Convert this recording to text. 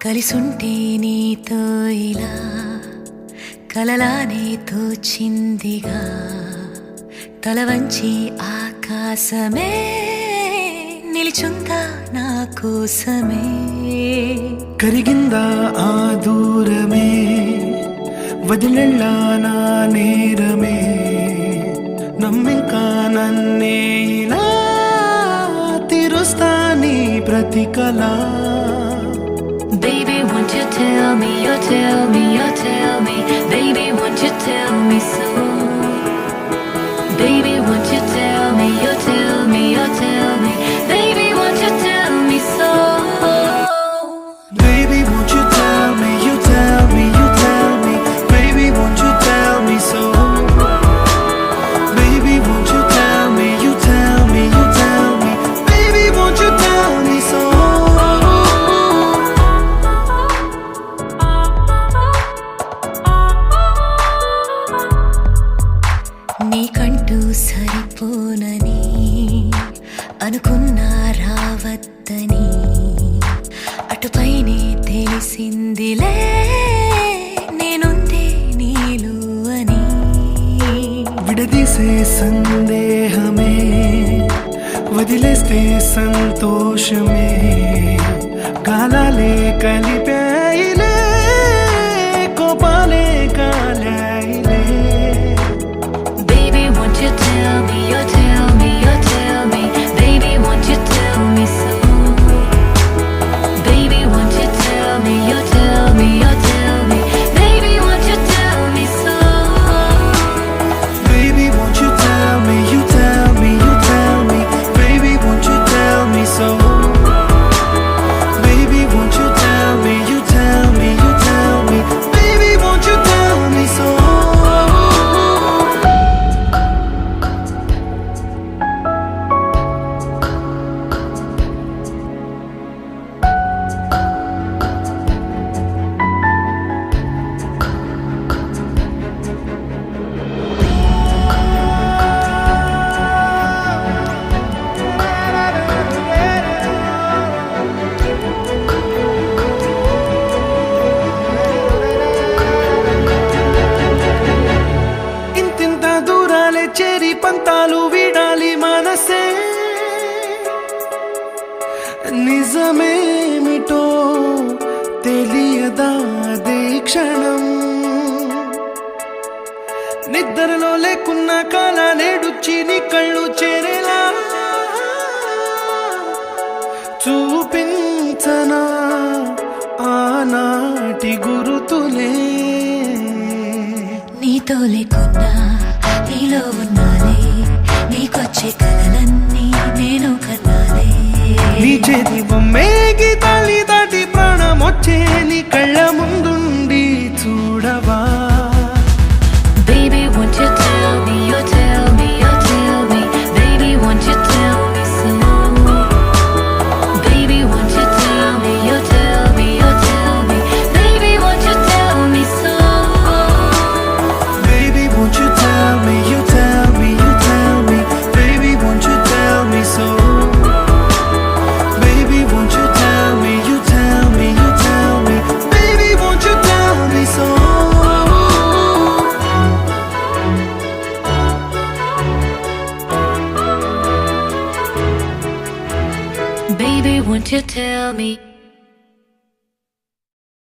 కలిసుంటే నీతో ఇలా కలలానే తోచిందిగా తల వంచి ఆకాశమే నిలిచుందా నా కోసమే కరిగిందా ఆ దూరమే వదిలెళ్ళా నా నేరమే నమ్మింకా నన్నే ఇలా తీరుస్తా నీ ప్రతి కళ Baby, won't you tell me, you tell me, you tell me Baby, won't you tell me so Baby, won't you tell me, you tell me, you tell me Baby, won't you tell me so Baby, won't you tell me, you tell me, you tell me Baby, won't you tell me so Baby, won't you tell me, you tell me, you tell me Baby, won't you tell me so నీకంటూ సరిపోనని అనుకున్నా రావద్దని అటుపైనే తెలిసిందిలే నేనుందే నీలు అని విడదీసే సందేహమే వదిలేస్తే సంతోషమే కాలాలే కలిపాయిలే కోపాలే కాలాయిలే Baby, won't you tell me, you tell me, you tell me Baby, won't you tell me so Baby, won't you tell me, you tell me, you tell me Baby, won't you tell me so Baby, won't you tell me, you tell me, you tell me Baby, won't you tell me so Baby, won't you tell me, you tell me, you tell me Baby, won't you tell me so చేరి పంతాలు వీడాలి మనసే నిజమేమిటో తెలియదా అదే క్షణం నిద్రలో లేకున్న కాల నేడుచ్చి నీ కళ్ళు చేరేలా చూపించనా ఆనాటి గురుతులే నీతో లేకున్నా నీలో ఉన్నాలే నీకొచ్చే కలలన్నీ నేను కన్నాలే నీ చేతి బొమ్మే గీతాలి దాటి ప్రాణం వచ్చే నీ కళ్ళ ముందుండి చూడవా Baby, won't you tell me, you tell me, you tell me Baby, won't you tell me so Baby, won't you tell me, you tell me, you tell me Baby, won't you tell me so Baby, won't you tell me, you tell me, you tell me Baby, won't you tell me so Baby, won't you tell me, you tell me, you tell me Baby, won't you tell me so Baby, won't you tell me